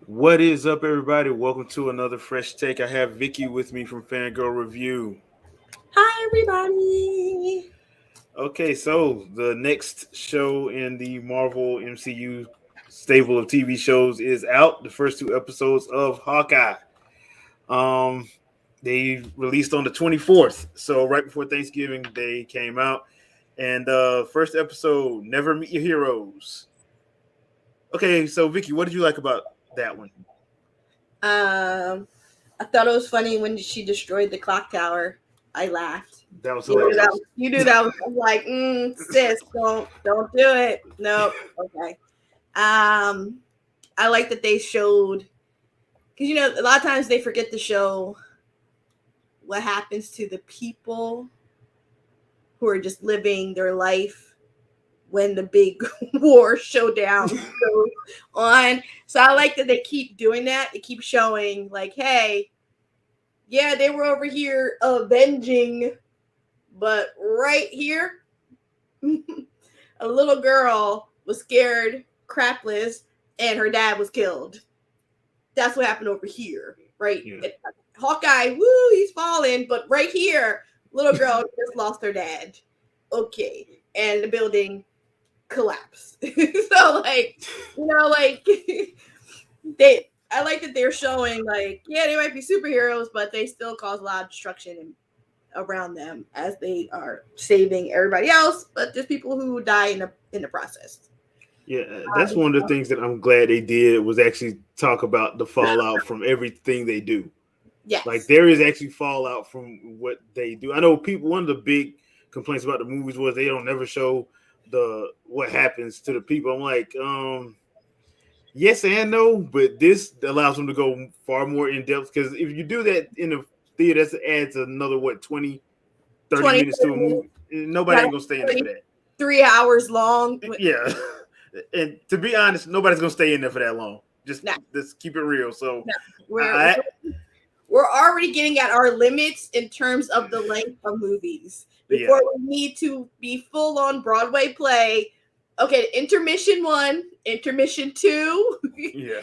What is up, everybody? Welcome to another fresh take. I have Vikki with me from Fangirl Review. Hi, everybody. Okay, so the next show in the Marvel MCU stable of TV shows is out. The first two episodes of Hawkeye. Um, they released on the 24th, so right before Thanksgiving, they came out. And first episode, Never Meet Your Heroes. Okay, so Vikki, what did you like about that one? Um, I thought it was funny when she destroyed the clock tower. I laughed. That was You knew that. hilarious. You knew that was I was like, sis, don't do it. No, okay. I like that they showed because a lot of times they forget to show what happens to the people who are just living their life when the big war showdown goes on. So I like that they keep doing that. They keep showing like, hey, yeah, they were over here avenging, but right here, a little girl was scared crapless and her dad was killed. That's what happened over here, right? Yeah. Hawkeye, woo, he's falling, but right here, little girl just lost her dad. Okay. And the building collapse. So I like that they're showing like, yeah, they might be superheroes, but they still cause a lot of destruction around them as they are saving everybody else. But there's people who die in the process. Yeah, that's one of the things that I'm glad they did was actually talk about the fallout from everything they do. Yes. Like there is actually fallout from what they do. I know people. One of the big complaints about the movies was they don't never show what happens to the people. I'm like, yes and no, but this allows them to go far more in depth because if you do that in a theater, that adds another 20, 30 minutes to a movie. Nobody ain't gonna stay in there for that. 3 hours long. Yeah. And to be honest, nobody's gonna stay in there for that long. Just keep it real. So we're already getting at our limits in terms of the length of movies. Before we need to be full on Broadway play. Okay, intermission 1, intermission 2. Yeah.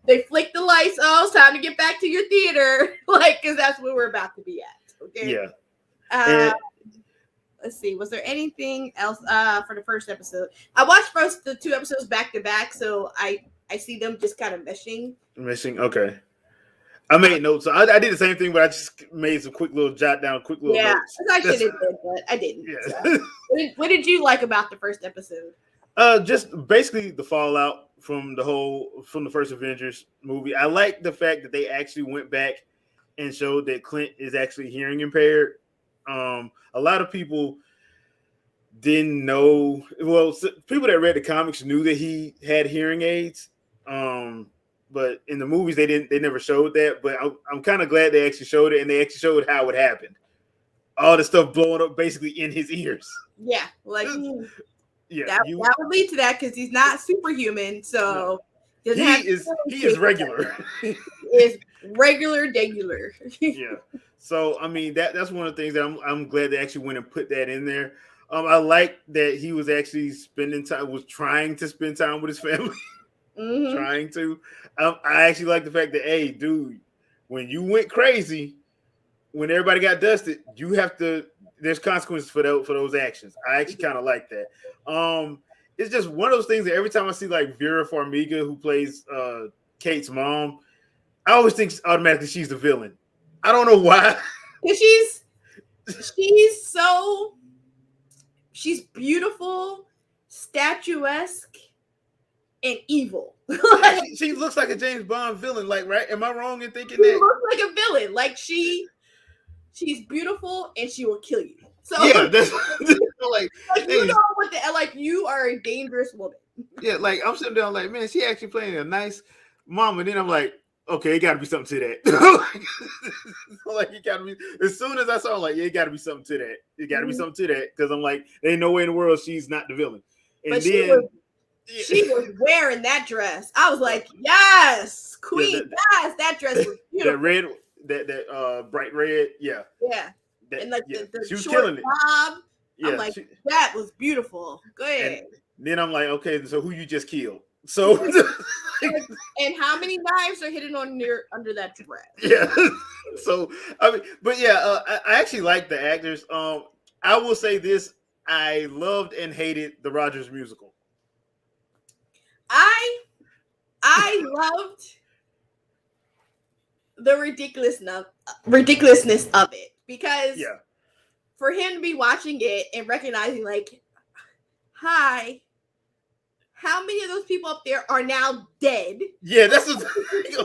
They flick the lights. Oh, it's time to get back to your theater. Because that's where we're about to be at. Okay. Yeah. Let's see. Was there anything else for the first episode? I watched the 2 episodes back to back, so I see them just kind of meshing. Okay. I made notes. So I did the same thing, but I just made some quick little jot down, quick little notes. I should have did, but I didn't. Yeah. So. What did you like about the first episode? Just basically the fallout from the first Avengers movie. I like the fact that they actually went back and showed that Clint is actually hearing impaired. A lot of people didn't know. Well, people that read the comics knew that he had hearing aids. But in the movies, they never showed that. But I'm kind of glad they actually showed it, and they actually showed how it happened. All the stuff blowing up basically in his ears. Yeah, that would lead to that because he's not superhuman. So he is regular. Is regular. Yeah. So I mean that's one of the things that I'm glad they actually went and put that in there. I like that he was actually trying to spend time with his family. Mm-hmm. Trying to. I actually like the fact that, hey, dude, when you went crazy, when everybody got dusted, you have to. There's consequences for those actions. I actually kind of like that. It's just one of those things that every time I see like Vera Farmiga, who plays Kate's mom, I always think automatically she's the villain. I don't know why. She's beautiful, statuesque, and evil. She looks like a James Bond villain, like, right? Am I wrong in thinking she that? She looks like a villain. Like she's beautiful and she will kill you. So yeah, that's you are a dangerous woman. Yeah, like I'm sitting down like, man, she actually playing a nice mom, and then I'm like, okay, it got to be something to that. Like it got to be. As soon as I saw, like, yeah, it got to be something to that. It got to be something to that because I'm like, there ain't no way in the world she's not the villain. And but she was wearing that dress. I was like, yes, queen, yes, that dress was beautiful. That red, that bright red, yeah. And like the she was short killing it. bob. Yeah, I'm like, that was beautiful. Go ahead. And then I'm like, okay, so who you just killed? So, and how many knives are hidden under that dress? yeah. So I mean, but yeah, I actually like the actors. I will say this: I loved and hated the Rogers musical. I loved the ridiculousness of it, because Yeah, for him to be watching it and recognizing, like, hi, how many of those people up there are now dead? yeah. This is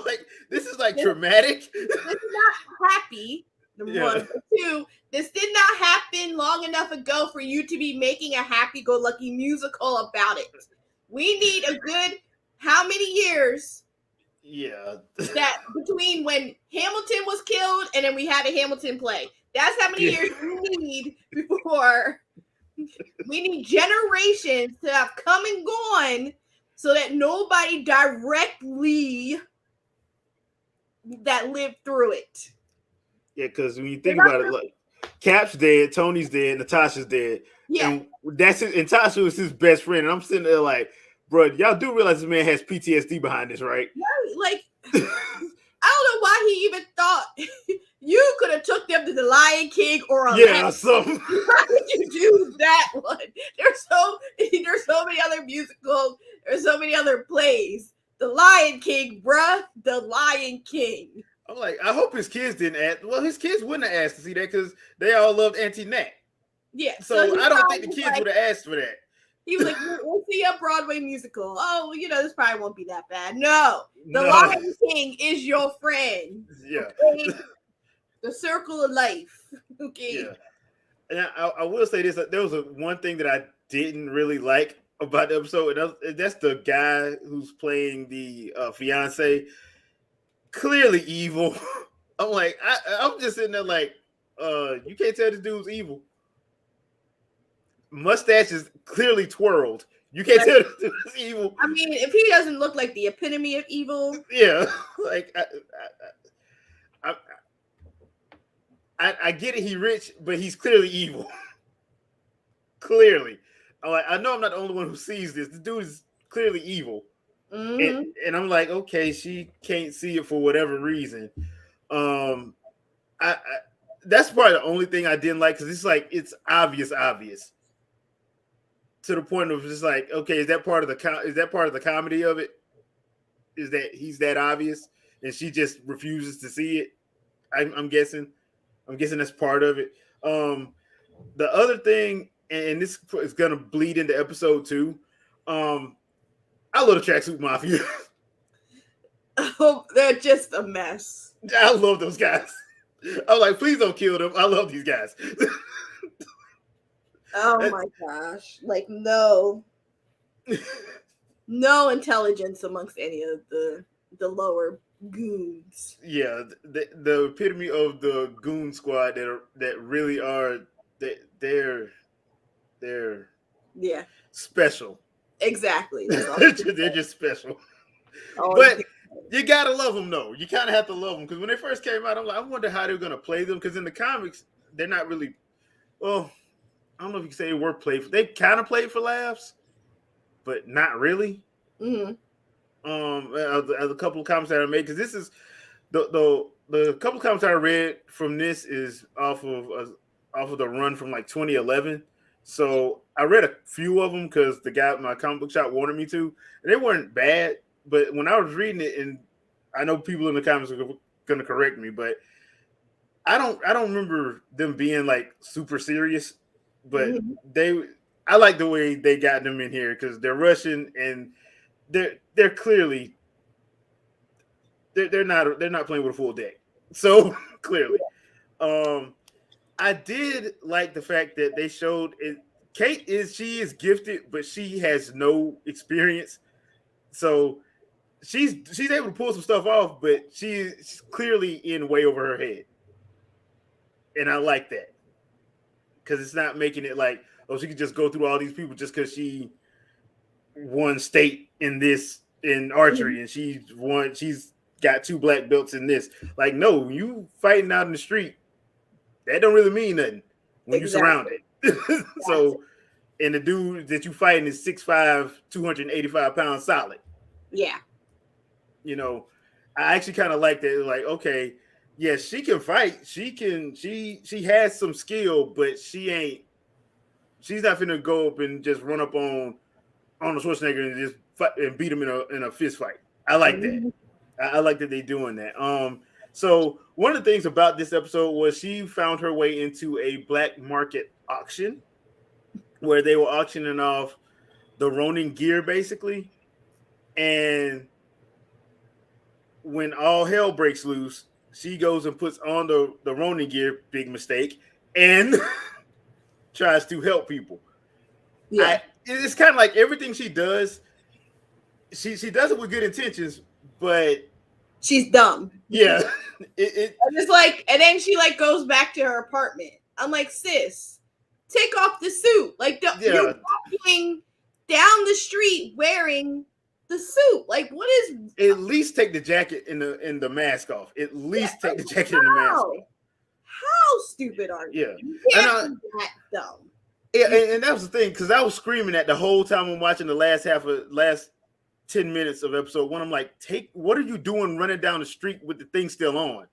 like this is like traumatic. This is not happy. Number Yeah. one. But two, this did not happen long enough ago for you to be making a happy-go-lucky musical about it. We need a good how many years Yeah. that between when Hamilton was killed and then we had a Hamilton play. That's how many years we need before we need generations to have come and gone so that nobody directly that lived through it. Yeah, because when you think about it, like Cap's dead, Tony's dead, Natasha's dead. Yeah. And that's it. And Tasha was his best friend. And I'm sitting there like, bro, y'all do realize this man has PTSD behind this, right? Like, I don't know why he even thought you could have took them to the Lion King or a something. Why did you do that one? There's so many other musicals. There's so many other plays. The Lion King, bruh. The Lion King. I'm like, I hope his kids didn't ask. Well, his kids wouldn't have asked to see that because they all loved Auntie Nat. Yeah. So I don't think the kids would have asked for that. He was like, we'll see a Broadway musical. Oh, this probably won't be that bad. No. The Lion King is your friend. Yeah. Okay? The circle of life. Okay. Yeah. And I will say this: there was one thing that I didn't really like about the episode, and that's the guy who's playing the fiance. Clearly evil. I'm like, I'm just sitting there like, you can't tell this dude's evil. Mustache is clearly twirled. You can't tell this dude's evil. I mean, if he doesn't look like the epitome of evil, yeah, like I get it. He's rich, but he's clearly evil. Clearly, I know I'm not the only one who sees this. The dude is clearly evil. Mm-hmm. And I'm like, okay, she can't see it for whatever reason. I that's probably the only thing I didn't like, because it's like it's obvious, to the point of just like, okay, is that part of the comedy of it? Is that he's that obvious and she just refuses to see it? I'm guessing that's part of it. The other thing, and this is gonna bleed into episode 2. I love the Tracksuit Mafia. Oh, they're just a mess. I love those guys. I'm like, please don't kill them. I love these guys. Oh my gosh. Like, no intelligence amongst any of the lower goons. Yeah, the epitome of the goon squad that really are they're yeah, special. Exactly. They're just special. But you gotta love them, though. You kind of have to love them, because when they first came out, I'm like, I wonder how they're gonna play them, because in the comics, they're not really. Well, I don't know if you can say they were played. They kind of played for laughs, but not really. Mm-hmm. A couple of comments that I made, because this is the couple of comments I read from this is off of the run from like 2011. So I read a few of them because the guy at my comic book shop wanted me to, and they weren't bad. But when I was reading it, and I know people in the comments are going to correct me, but I don't remember them being like super serious. But I like the way they got them in here, because they're Russian and they're clearly they're not playing with a full deck. So clearly, I did like the fact that they showed it. Kate she is gifted, but she has no experience. So she's able to pull some stuff off, but she's clearly in way over her head. And I like that, because it's not making it like, oh, she could just go through all these people just because she won state in archery and she's got 2 black belts in this. Like, no, you fighting out in the street, that don't really mean nothing when you're surrounded. So and the dude that you fighting is 6'5", 285 pounds solid. Yeah. You know, I actually kind of like that. Like, okay, yeah, she can fight. She has some skill, but she's not finna go up and just run up on the Schwarzenegger and just fight and beat him in a fist fight. I like that. Mhm. I like that they doing that. So one of the things about this episode was she found her way into a black market auction where they were auctioning off the Ronin gear basically, and when all hell breaks loose, she goes and puts on the Ronin gear, big mistake, and tries to help people. Yeah. It's kind of like everything she does. She does it with good intentions, but She's dumb. yeah, it I'm just like, and then she like goes back to her apartment. I'm like, sis, take off the suit. Like you're walking down the street wearing the suit. Like, what is? At least take the jacket and the mask off. At least take the jacket and the mask off. How stupid are you? Yeah, You can't be that dumb. Yeah, and that was the thing because I was screaming at the whole time I'm watching the last 10 minutes of episode 1. I'm like, what are you doing running down the street with the thing still on?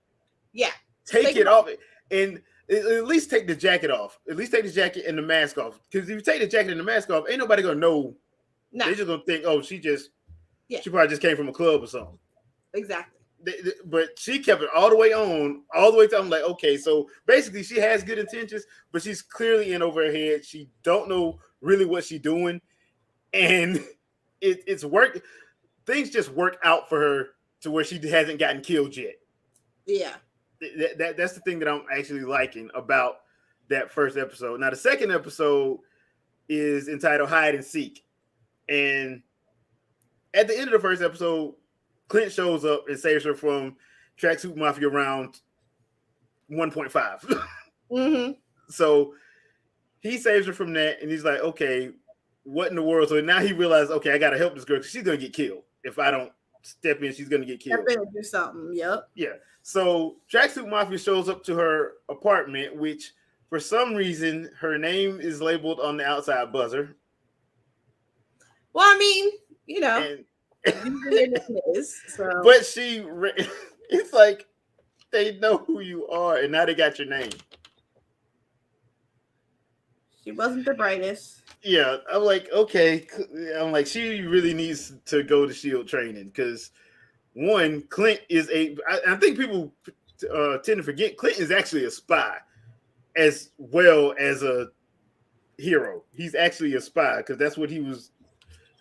Yeah, take it off and at least take the jacket off. At least take the jacket and the mask off. Because if you take the jacket and the mask off, ain't nobody gonna know. No. They're just gonna think, oh, she probably just came from a club or something. Exactly. But she kept it all the way on, all the way to. I'm like, okay, so basically she has good intentions, but she's clearly in over her head. She don't know really what she's doing, and it's work. Things just work out for her to where she hasn't gotten killed yet. Yeah, that's the thing that I'm actually liking about that first episode. Now the second episode is entitled Hide and Seek, and at the end of the first episode, Clint shows up and saves her from Tracksuit Mafia round 1.5. Mm-hmm. So he saves her from that, and he's like, okay, what in the world? So now he realizes, okay, I got to help this girl because she's going to get killed. If I don't step in, she's going to get killed. Step in and do something, yep. Yeah. So Tracksuit Mafia shows up to her apartment, which for some reason, her name is labeled on the outside buzzer. Well, I mean, you know. And so. But it's like they know who you are, and now they got your name. She wasn't the brightest. Yeah, I'm like, okay. I'm like, she really needs to go to SHIELD training because one, Clint is I think people tend to forget Clint is actually a spy as well as a hero. He's actually a spy because that's what he was.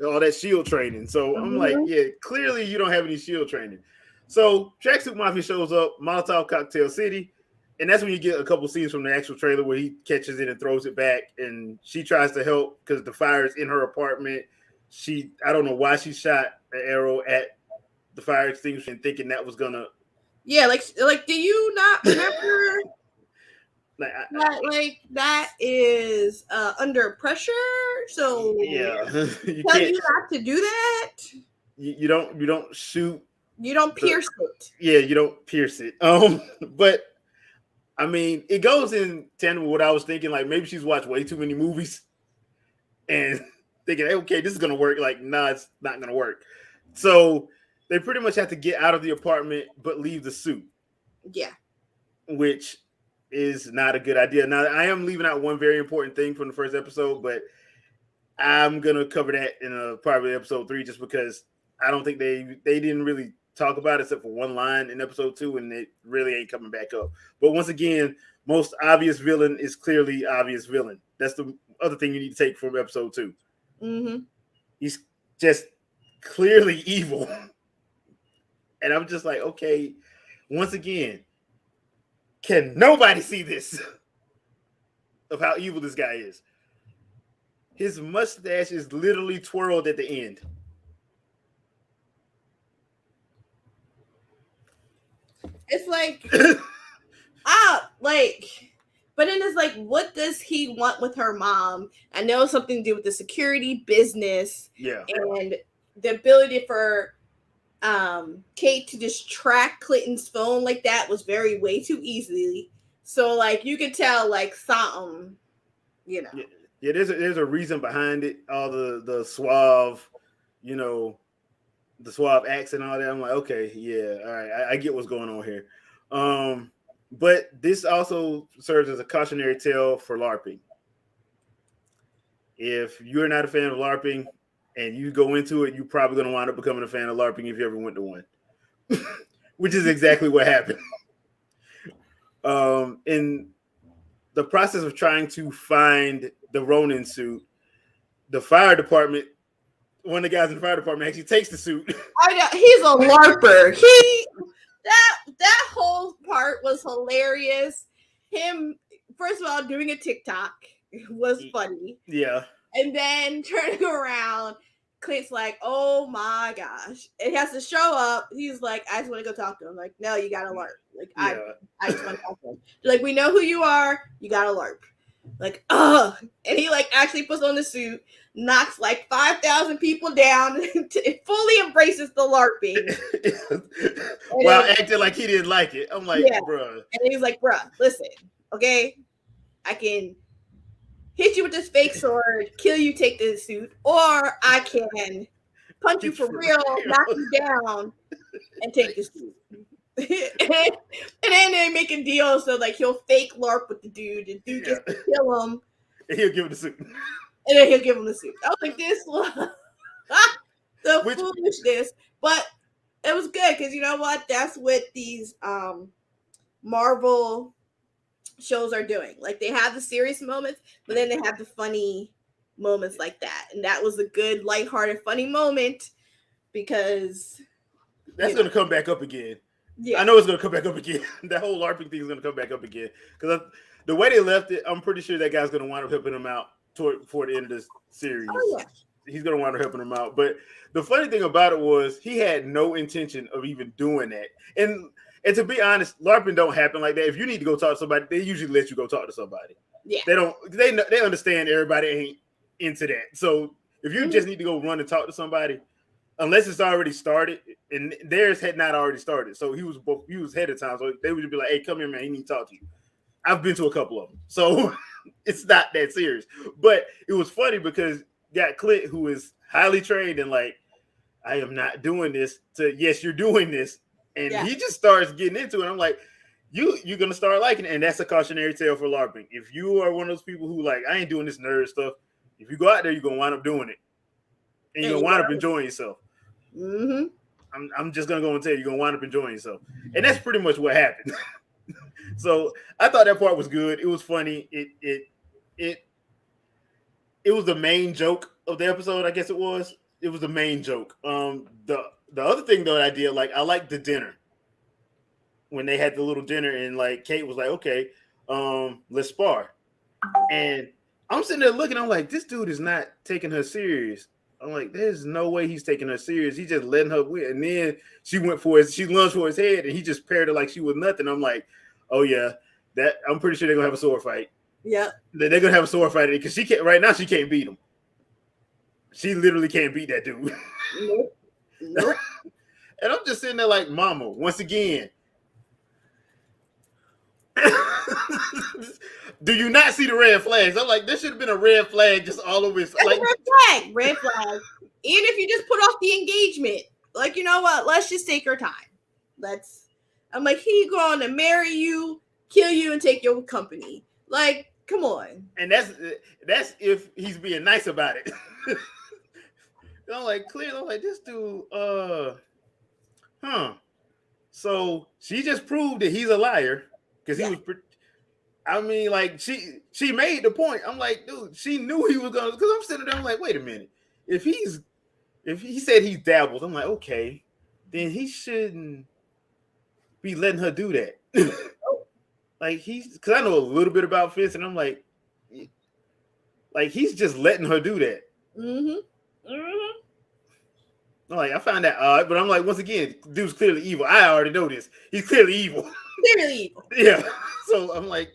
All that SHIELD training. So I'm like, yeah, clearly you don't have any SHIELD training. So Tracksuit Mafia shows up, Molotov Cocktail City, and that's when you get a couple scenes from the actual trailer where he catches it and throws it back, and she tries to help because the fire is in her apartment. I don't know why she shot an arrow at the fire extinguisher and thinking that was gonna. Yeah, like, do you not remember? that is under pressure, so yeah, you tell you not to do that. You don't shoot. You don't pierce it. Yeah, you don't pierce it. But I mean, it goes in tandem with what I was thinking. Like maybe she's watched way too many movies and thinking, hey, okay, this is gonna work. Like, nah, it's not gonna work. So they pretty much have to get out of the apartment but leave the suit. Yeah, which is not a good idea. Now, I am leaving out one very important thing from the first episode, but I'm going to cover that in probably episode 3 just because I don't think they didn't really talk about it except for one line in episode 2, and it really ain't coming back up. But once again, most obvious villain is clearly obvious villain. That's the other thing you need to take from episode 2. Mm-hmm. He's just clearly evil. And I'm just like, okay, once again, can nobody see this of how evil this guy is? His mustache is literally twirled at the end. It's like, but then it's like, what does he want with her mom? I know it's something to do with the security business. Yeah. And the ability for Kate to just track Clinton's phone like that was way too easily. So like you could tell like something, you know. Yeah, there's a reason behind it. All the suave, you know, the suave accent and all that. I'm like, okay, yeah, all right, I get what's going on here. But this also serves as a cautionary tale for LARPing. If you're not a fan of LARPing and you go into it, you're probably going to wind up becoming a fan of LARPing if you ever went to one, which is exactly what happened. In the process of trying to find the Ronin suit, the fire department, one of the guys in the fire department actually takes the suit. I know he's a LARPer. That whole part was hilarious. Him, first of all, doing a TikTok was funny. Yeah. And then turning around, Clint's like, oh my gosh. It has to show up. He's like, I just want to go talk to him. Like, no, you got to LARP. Like, yeah. I just want to talk to him. They're like, we know who you are. You got to LARP. Like, ugh. And he like actually puts on the suit, knocks like 5,000 people down, fully embraces the LARPing. While acting like he didn't like it. I'm like, bruh. And he's like, bruh, listen, okay? I can hit you with this fake sword, kill you, take the suit, or I can punch you for real, knock you down, and take the suit. and then they're making deals so like he'll fake LARP with the dude, and dude gets to kill him. And he'll give him the suit. And then he'll give him the suit. I was like, this was the foolishness. But it was good because you know what? That's what these Marvel shows are doing. Like they have the serious moments, but then they have the funny moments like that. And that was a good, lighthearted, funny moment because that's going to come back up again. Yeah, I know it's going to come back up again. That whole LARPing thing is going to come back up again because the way they left it, I'm pretty sure that guy's going to wind up helping him out toward the end of this series. Oh, yeah. He's going to wind up helping him out. But the funny thing about it was he had no intention of even doing that. And to be honest, LARPing don't happen like that. If you need to go talk to somebody, they usually let you go talk to somebody. Yeah. They understand everybody ain't into that. So if you just need to go run and talk to somebody, unless it's already started, and theirs had not already started. So he was ahead of time. So they would be like, hey, come here, man. He need to talk to you. I've been to a couple of them. So it's not that serious. But it was funny because you got Clint, who is highly trained and like, I am not doing this, to yes, you're doing this. And he just starts getting into it. I'm like, you're going to start liking it. And that's a cautionary tale for LARPing. If you are one of those people who like, I ain't doing this nerd stuff, if you go out there, you're going to wind up doing it. And you're going to wind up enjoying yourself. Mm-hmm. I'm just going to go and tell you, you're going to wind up enjoying yourself. And that's pretty much what happened. So I thought that part was good. It was funny. It was the main joke of the episode, I guess it was. It was the main joke. The other thing though that I did, like, I liked the dinner. When they had the little dinner and like Kate was like, okay, let's spar. And I'm sitting there looking, I'm like, this dude is not taking her serious. I'm like, there's no way he's taking her serious. He's just letting her win. And then she lunged for his head and he just paired her like she was nothing. I'm like, oh yeah, I'm pretty sure they're gonna have a sword fight. Yeah. They're gonna have a sword fight because she can't right now, she can't beat him. She literally can't beat that dude. Nope. And I'm just sitting there like, mama, once again. Do you not see the red flags? I'm like, there should have been a red flag just all over his like red flag. Even if you just put off the engagement, like, you know what? Let's just take our time. I'm like, he going to marry you, kill you, and take your company. Like, come on. And that's if he's being nice about it. I'm like, clearly, I'm like, this dude, So she just proved that he's a liar because he was. I mean, like she made the point. I'm like, dude, she knew he was gonna. Because I'm sitting there, I'm like, wait a minute. If he said he dabbled, I'm like, okay, then he shouldn't be letting her do that. Like because I know a little bit about fists, and I'm like he's just letting her do that. Mm-hmm. Mm-hmm. I'm like, I found that odd, but I'm like, once again, dude's clearly evil. I already know this. He's clearly evil. Clearly evil. Yeah. So I'm like,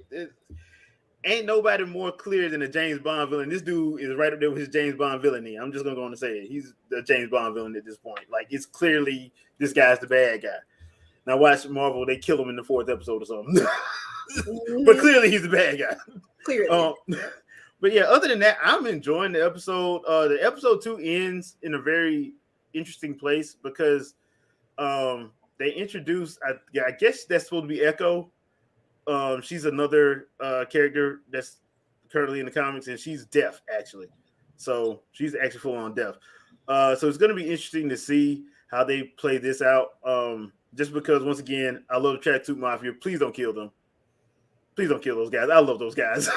ain't nobody more clear than a James Bond villain. This dude is right up there with his James Bond villainy. I'm just gonna go on and say it. He's the James Bond villain at this point. Like, it's clearly this guy's the bad guy. Now watch Marvel, they kill him in the 4th episode or something. But clearly he's the bad guy. Clearly. But yeah, other than that, I'm enjoying the episode. The episode 2 ends in a very interesting place because they introduce, I guess that's supposed to be Echo. She's another character that's currently in the comics, and she's deaf actually. So she's actually full on deaf. So it's going to be interesting to see how they play this out. Just because, once again, I love the Tracksuit Mafia. Please don't kill them. Please don't kill those guys. I love those guys.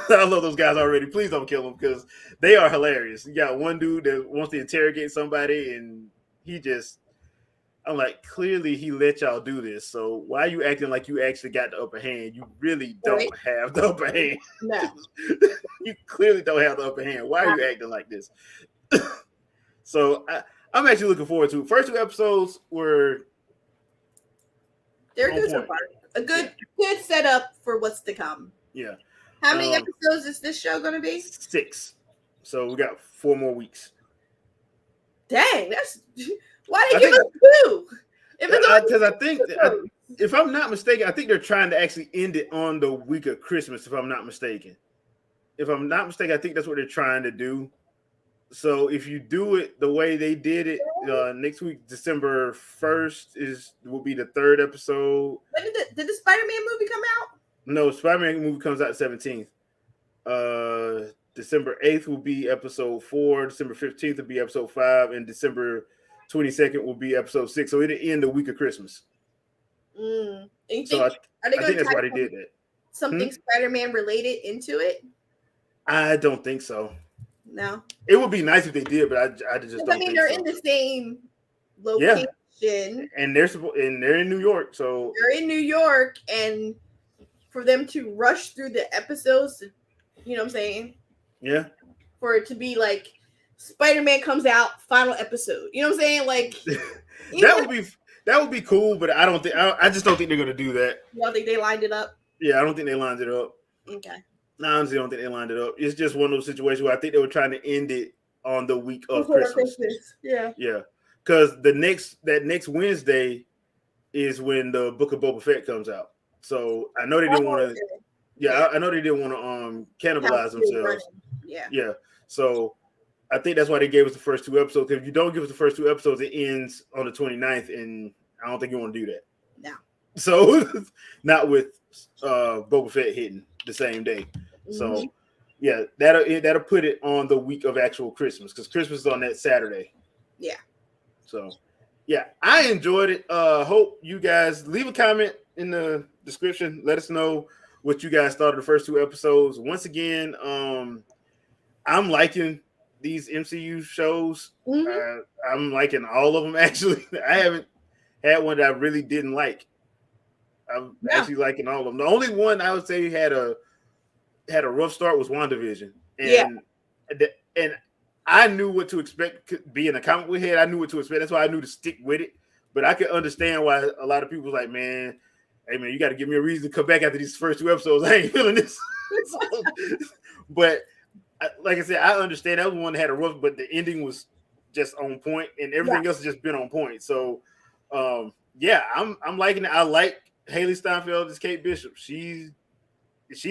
I love those guys already. Please don't kill them because they are hilarious. You got one dude that wants to interrogate somebody, and I'm like, clearly he let y'all do this. So why are you acting like you actually got the upper hand? You really don't have the upper hand. No. You clearly don't have the upper hand. Why are you acting like this? So I'm actually looking forward to it. First 2 episodes were they're good so far. A good setup for what's to come. Yeah. How many episodes is this show going to be? 6. So we got 4 more weeks. Dang, that's why they give us 2? Because I think if I'm not mistaken, I think they're trying to actually end it on the week of Christmas. If I'm not mistaken, I think that's what they're trying to do. So if you do it the way they did it, next week, December 1st will be the 3rd episode. When did the Spider-Man movie come out? No, Spider-Man movie comes out the 17th. December 8th will be episode 4. December 15th will be episode 5, and December 22nd will be episode 6. So it'll end the week of Christmas. I think that's why they did that. Something Spider-Man related into it? I don't think so. No. It would be nice if they did, but I just don't think they're so. in the same location. Yeah. And they're in New York, so they're in New York, and for them to rush through the episodes, you know what I'm saying? Yeah. For it to be like Spider-Man comes out, final episode. You know what I'm saying? Like that would be cool, but I just don't think they're gonna do that. You don't think they lined it up? Yeah, I don't think they lined it up. Okay. No, I honestly don't think they lined it up. It's just one of those situations where I think they were trying to end it on the week of Christmas. Yeah. Yeah. Because that next Wednesday is when the Book of Boba Fett comes out. So I know they didn't want to. Yeah, I know they didn't want to cannibalize themselves. Yeah. Yeah. So I think that's why they gave us the first 2 episodes. Because if you don't give us the first 2 episodes, it ends on the 29th, and I don't think you want to do that. No. So not with Boba Fett hitting the same day. So yeah, that'll put it on the week of actual Christmas because Christmas is on that Saturday. Yeah. So yeah, I enjoyed it. Hope you guys leave a comment in the description. Let us know what you guys thought of the first 2 episodes. Once again, I'm liking these MCU shows. I'm liking all of them actually. I haven't had one that I really didn't like. I'm actually liking all of them. The only one I would say had a rough start was WandaVision. And I knew what to expect being a comic book head. I knew what to expect. That's why I knew to stick with it. But I could understand why a lot of people was like, man, hey man, you got to give me a reason to come back after these first 2 episodes. I ain't feeling this. But like I said, I understand that was one that had a rough, but the ending was just on point, and everything else has just been on point. So yeah, I'm liking it. I like Haley Steinfeld as Kate Bishop. She's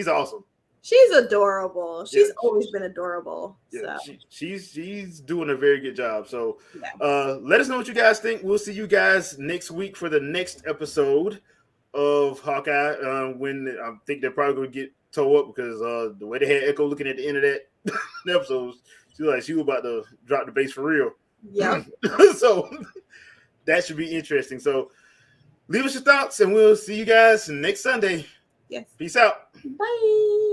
awesome. She's adorable. She's always been adorable. Yeah, so. she's doing a very good job. So let us know what you guys think. We'll see you guys next week for the next episode of Hawkeye. When I think they're probably going to get towed up because the way they had Echo looking at the end of that episode, she was about to drop the base for real. Yeah. So that should be interesting. So leave us your thoughts, and we'll see you guys next Sunday. Yes. Peace out. Bye.